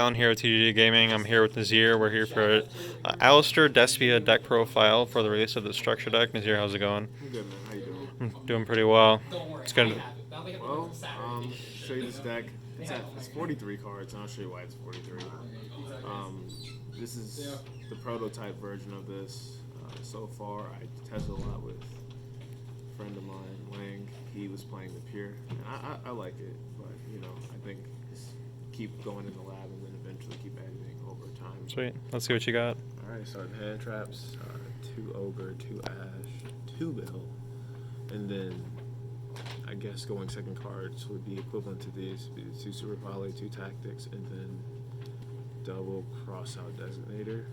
Down here at TGG Gaming. I'm here with Nazeer. We're here for Alistair Despia deck profile for the release of the structure deck. Nazeer, how's it going? I'm good, man. How you doing? I'm doing pretty well. It's good. Well, show you this deck. It's 43 cards, and I'll show you why it's 43. Um, this is the prototype version of this. So far, I tested a lot with a friend of mine, Lang. He was playing the pure, and I like it, but I think just keep going in the lab and then eventually keep editing over time. Sweet. Let's see what you got. All right, starting hand traps. 2 ogre, 2 ash, 2 bill, and then I guess going second cards would be equivalent to these: be 2 super volley, 2 tactics, and then double cross out designator,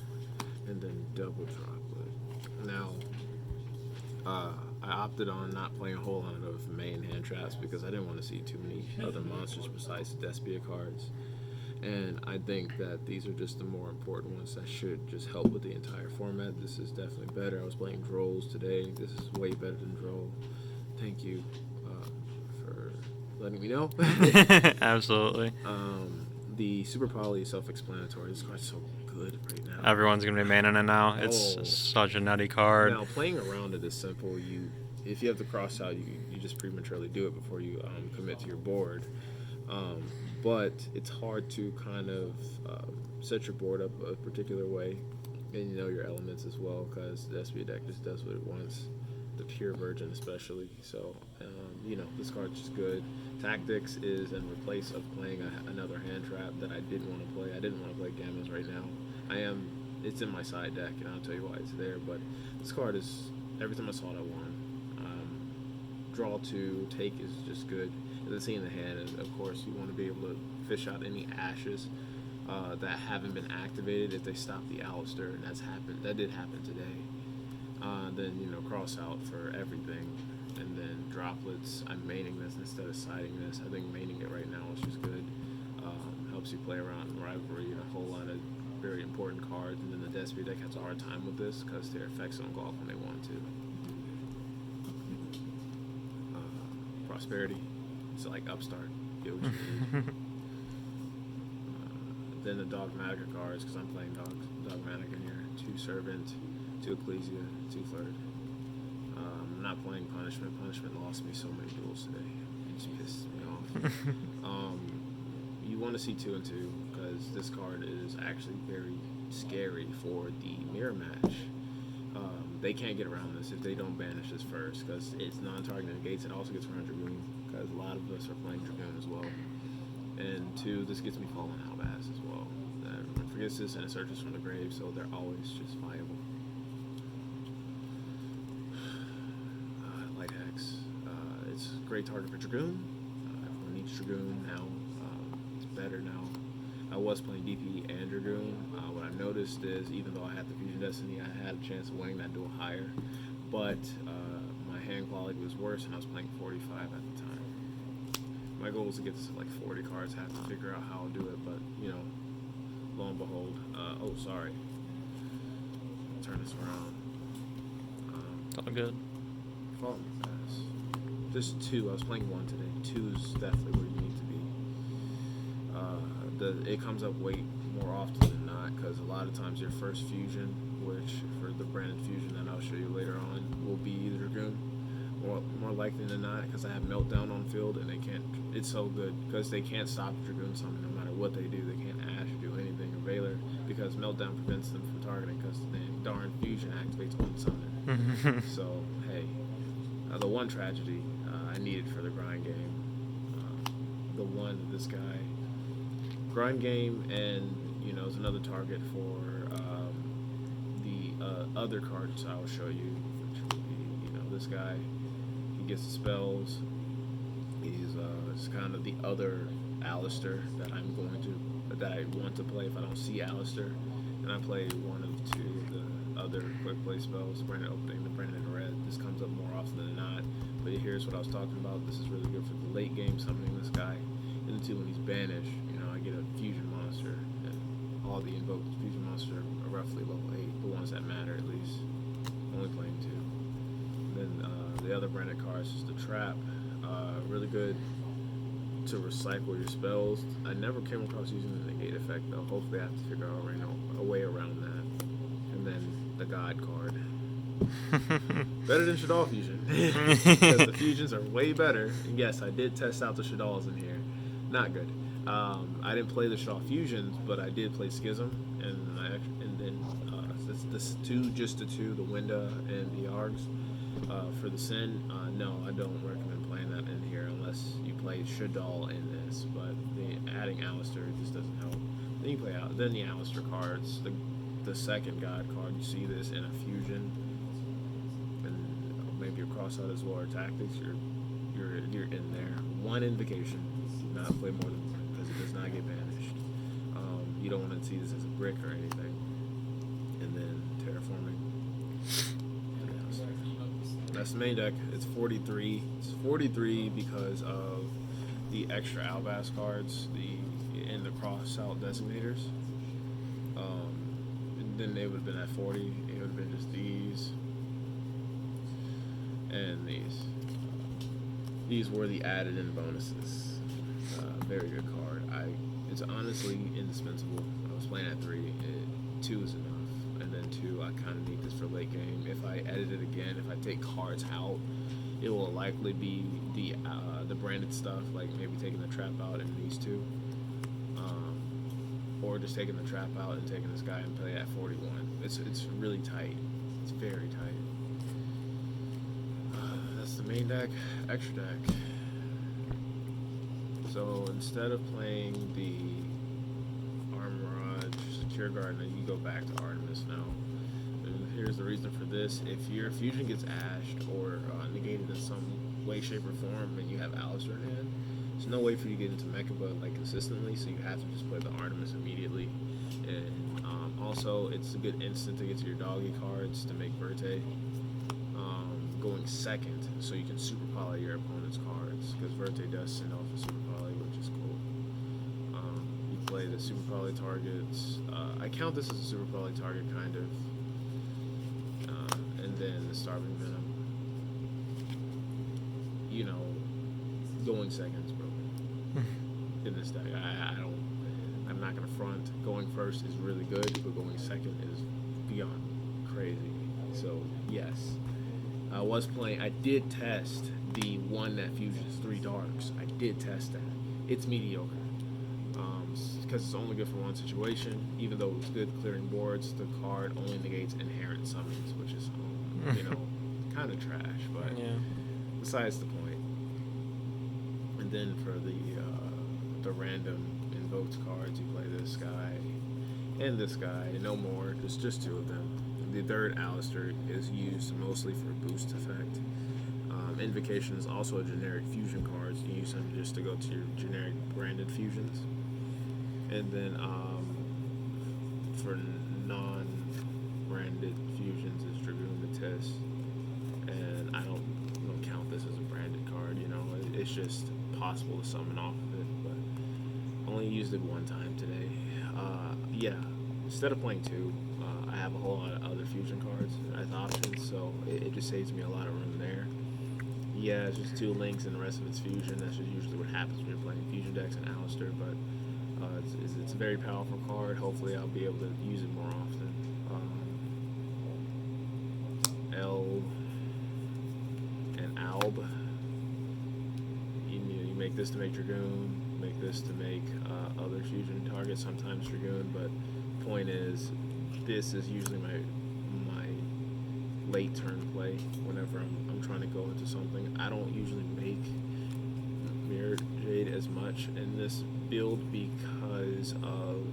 and then double droplet. Now, I opted on not playing a whole lot of main hand traps because I didn't want to see too many other monsters besides Despia cards. And I think that these are just the more important ones that should just help with the entire format. This is definitely better. I was playing Drolls today. This is way better than Droll. Thank you for letting me know. Absolutely. The Super Poly is self-explanatory. This card's so good right now. Everyone's going to be manning it now. It's such a nutty card. Now, playing around it is simple. If you have to cross out, you just prematurely do it before you commit to your board. But it's hard to kind of set your board up a particular way, and your elements as well, because the SB deck just does what it wants, the pure version especially. So, this card's just good. Tactics is in replace of playing another hand trap that I did want to play. I didn't want to play Gammas right now. It's in my side deck, and I'll tell you why it's there. But this card is, every time I saw it, I won. Draw 2, take is just good. The scene in the hand, and of course you want to be able to fish out any ashes that haven't been activated if they stop the Alistair, and that did happen today. Then cross out for everything, and then droplets. I'm maining this instead of siding this. I think maining it right now is just good. Helps you play around in rivalry and a whole lot of very important cards, and then the Despia deck has a hard time with this because their effects don't go off when they want to. Prosperity. It's like Upstart. Get what you need. Then the Dogmatika cards, because I'm playing Dogmatika in here. 2 Servant, 2 Ecclesia, 2 Flirt. I'm not playing Punishment. Punishment lost me so many duels today. It just pissed me off. You want to see 2 and 2, because this card is actually very scary for the mirror match. They can't get around this if they don't banish this first, because it's non-target negates. It also gets rid of Dragoon, because a lot of us are playing Dragoon as well. And 2, this gets me falling out ass as well. Everyone forgets this, and it searches from the grave, so they're always just viable. Light Hex. It's a great target for Dragoon. Everyone needs Dragoon now. It's better now. I was playing DP and Dragoon. What I noticed is, even though I had the Fusion Destiny, I had a chance of winning that duel higher, but my hand quality was worse, and I was playing 45 at the time. My goal was to get to like 40 cards. I have to figure out how I'll do it, but lo and behold. Sorry. Turn this around. It's all good. Falling pass. Just 2. I was playing 1 today. 2 is definitely where you need to be. It comes up way more often than not, because a lot of times your first fusion, which for the branded fusion that I'll show you later on, will be either Dragoon, or more likely than not, because I have Meltdown on field, and it's so good because they can't stop Dragoon summon no matter what they do. They can't Ash or do anything, or Veiler, because Meltdown prevents them from targeting, because the darn fusion activates on summoner. So hey, the one tragedy I needed for the grind game, this guy. Grind game, and is another target for the other cards I will show you, which will be this guy. He gets the spells. He's kind of the other Alistair that I want to play if I don't see Alistair, and I play one of 2 of the other quick play spells. Branded Opening, the Branded Red. This comes up more often than not, but here's what I was talking about. This is really good for the late game summoning this guy. And 2, when he's banished, I get a fusion monster, and all the invoked fusion monsters are roughly level 8, the ones that matter at least. Only playing 2. Then the other branded cards is the Trap. Really good to recycle your spells. I never came across using the negate effect though. Hopefully I have to figure out a way around that. And then the God card. Better than Shaddoll Fusion. Because the fusions are way better. And yes, I did test out the Shaddolls in here. Not good. I didn't play the Shaddoll Fusions, but I did play Schism. And then this the two, the Winda and the Args. For the Sin, no, I don't recommend playing that in here unless you play Shaddoll in this. But adding Alistair just doesn't help. Then you play out. Then the Alistair cards, the second God card. You see this in a fusion, and maybe your cross out as well or tactics. You're in there. One invocation. Do not play more than one because it does not get banished. You don't want to see this as a brick or anything. And then terraforming. That's the main deck. It's 43. It's 43 because of the extra Albas cards, and the cross out designators. And then they would have been at 40. It would have been just these and these. These were the added in bonuses. Very good card. It's honestly indispensable. I was playing at 3. 2 is enough. And then 2, I kind of need this for late game. If I edit it again, if I take cards out, it will likely be the branded stuff, like maybe taking the trap out in these 2, or just taking the trap out and taking this guy and play at 41. It's really tight. It's very tight. That's the main deck. Extra deck. So instead of playing the Armorage, Secure Garden, you go back to Artemis now. And here's the reason for this. If your fusion gets ashed or negated in some way, shape, or form, and you have Alistair in hand, there's no way for you to get into Mechaba like consistently, so you have to just play the Artemis immediately. And also, it's a good instant to get to your doggy cards to make Verte. Going second, so you can super poly your opponent's cards, because Verte does send off a super poly, which is cool. You play the super poly targets. I count this as a super poly target, kind of. And then the Starving Venom. You know, going second is broken in this deck. I'm not gonna front. Going first is really good, but going second is beyond crazy. So yes. I did test the one that fuses 3 darks. I did test that. It's mediocre. Because it's only good for one situation. Even though it's good clearing boards, the card only negates inherent summons, which is, kind of trash. But besides the point. And then for the random invoked cards, you play this guy and this guy. No more. Just 2 of them. The third Alistair is used mostly for boost effect. Invocation is also a generic fusion card. So you use them just to go to your generic branded fusions. And then for non-branded fusions is Dragoon Matisse. And I don't count this as a branded card. It's just possible to summon off of it, but only used it one time today. Instead of playing 2. I have a whole lot of other fusion cards as options, so it just saves me a lot of room there. Yeah, it's just 2 links and the rest of it's fusion. That's just usually what happens when you're playing fusion decks and Alistair, but it's a very powerful card. Hopefully I'll be able to use it more often. L and Alb. You make this to make Dragoon, make this to make other fusion targets, sometimes Dragoon, but point is, this is usually my late turn play whenever I'm trying to go into something. I don't usually make Mirror Jade as much in this build because of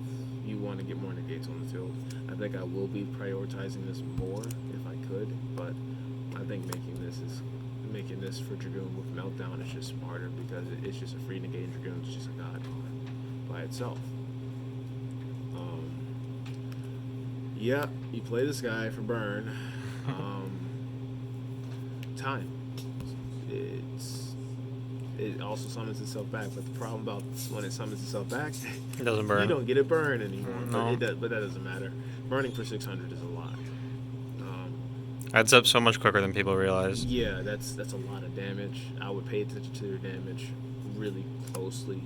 you want to get more negates on the field. I think I will be prioritizing this more if I could, but I think making this for Dragoon with Meltdown is just smarter because it's just a free negate. Dragoon is just a god by itself. Yeah, you play this guy for burn. Time. It also summons itself back, but the problem about when it summons itself back, it doesn't burn. You don't get it burn anymore. No. But that doesn't matter. Burning for 600 is a lot. Adds up so much quicker than people realize. Yeah, that's a lot of damage. I would pay attention to your damage really closely,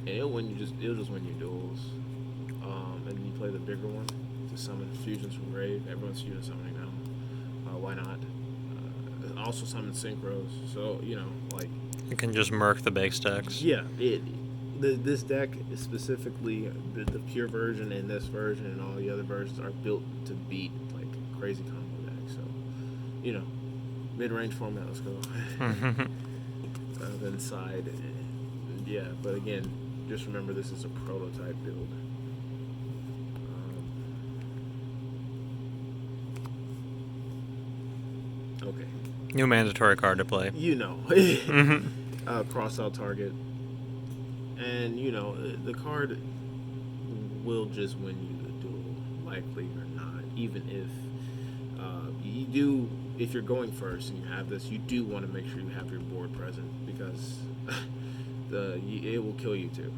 and it'll just win you duels. And you play the bigger one to summon fusions from grave. Everyone's fusion summoning now. Why not? Also summon synchros. So like You can just murk the base decks. yeah, this deck is specifically the pure version and this version and all the other versions are built to beat like crazy combo decks. So mid-range format. Let's go. Then side, yeah. But again, just remember this is a prototype build. Okay. New mandatory card to play. Cross out target, and the card will just win you the duel, likely or not. Even if you do, if you're going first and you have this, you do want to make sure you have your board present because it will kill you too.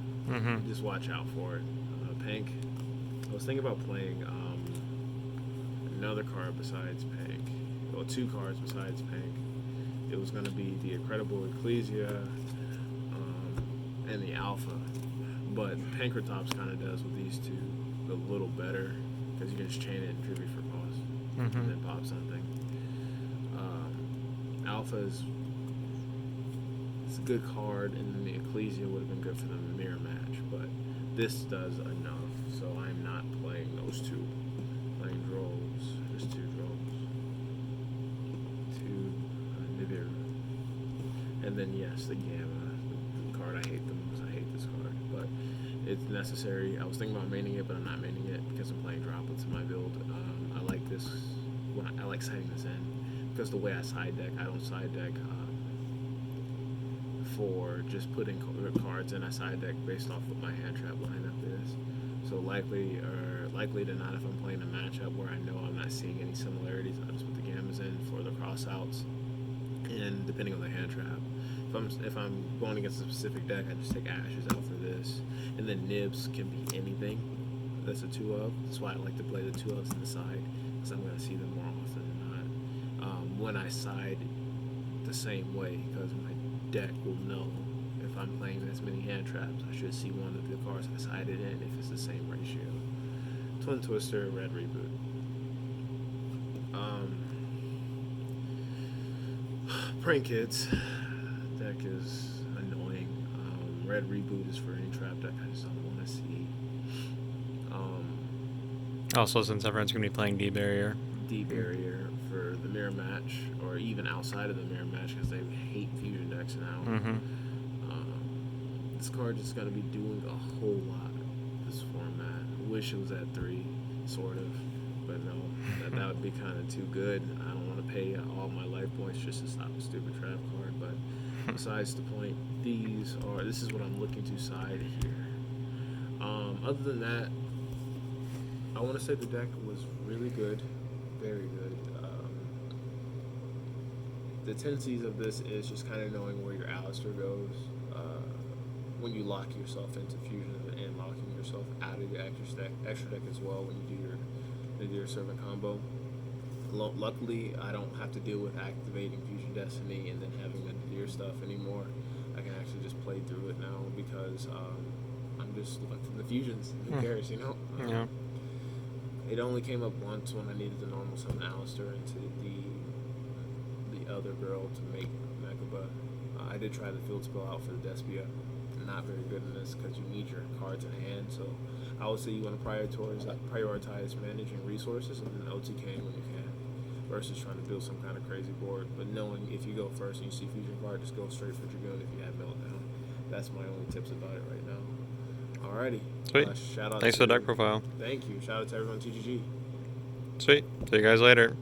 Just watch out for it. Pink. I was thinking about playing another card besides Pink. Well, 2 cards besides Pink. It was going to be the Incredible Ecclesia and the Alpha. But Pankratops kind of does with these 2 a little better because you can just chain it and tribute for cost and then pop something. Alpha is a good card, and then the Ecclesia would have been good for the mirror match. But this does enough, so I'm not playing those 2. Playing Drolls. Just 2 Drolls. 2 Nazeer. And then yes, the Gamma, the card I hate the most. I hate this card, but it's necessary. I was thinking about maining it, but I'm not maining it because I'm playing droplets in my build. I like this. I like siding this in because the way I side deck, I don't side deck for just putting cards in. I side deck based off what my hand trap lineup is. So likely to not, if I'm playing a matchup where I know I'm not seeing any similarities, I'll just put the Gammas in for the crossouts. And depending on the hand trap, if I'm going against a specific deck, I just take Ashes out for this, and then Nibs can be anything. That's a 2-of. That's why I like to play the 2-ofs in the side, because I'm going to see them more often than not. When I side the same way, because my deck will know if I'm playing this many hand traps, I should see one of the cards I sided in if it's the same ratio. Twin Twister, Red Reboot. Prank Kids deck is annoying. Red Reboot is for any trap deck I just don't want to see. Also, since everyone's going to be playing D-Barrier. D-Barrier for the mirror match, or even outside of the mirror match because they hate fusion decks now. This card is going to be doing a whole lot this format. Wish it was at 3, sort of. But no, that would be kind of too good. I don't want to pay all my life points just to stop a stupid trap card. But besides the point, this is what I'm looking to side here. Other than that, I want to say the deck was really good, very good. The tendencies of this is just kind of knowing where your Alistair goes when you lock yourself into fusion and locking yourself out of your extra deck as well when you do your servant combo. Luckily, I don't have to deal with activating Fusion Destiny and then having the Nazeer stuff anymore. I can actually just play through it now because I'm just looking the fusions. Who cares, Yeah. It only came up once when I needed to normal summon Alistair into the other girl to make Megaba. I did try the field spell out for the Despia. Not very good in this because you need your cards in hand. So I would say you want to prioritize managing resources and then OTKing when you can, versus trying to build some kind of crazy board. But knowing if you go first and you see fusion card, just go straight for Dragoon if you have Meltdown. That's my only tips about it right now. Alrighty. Sweet. Shout out. Thanks for the deck profile. Thank you. Shout out to everyone TGG. Sweet. See you guys later.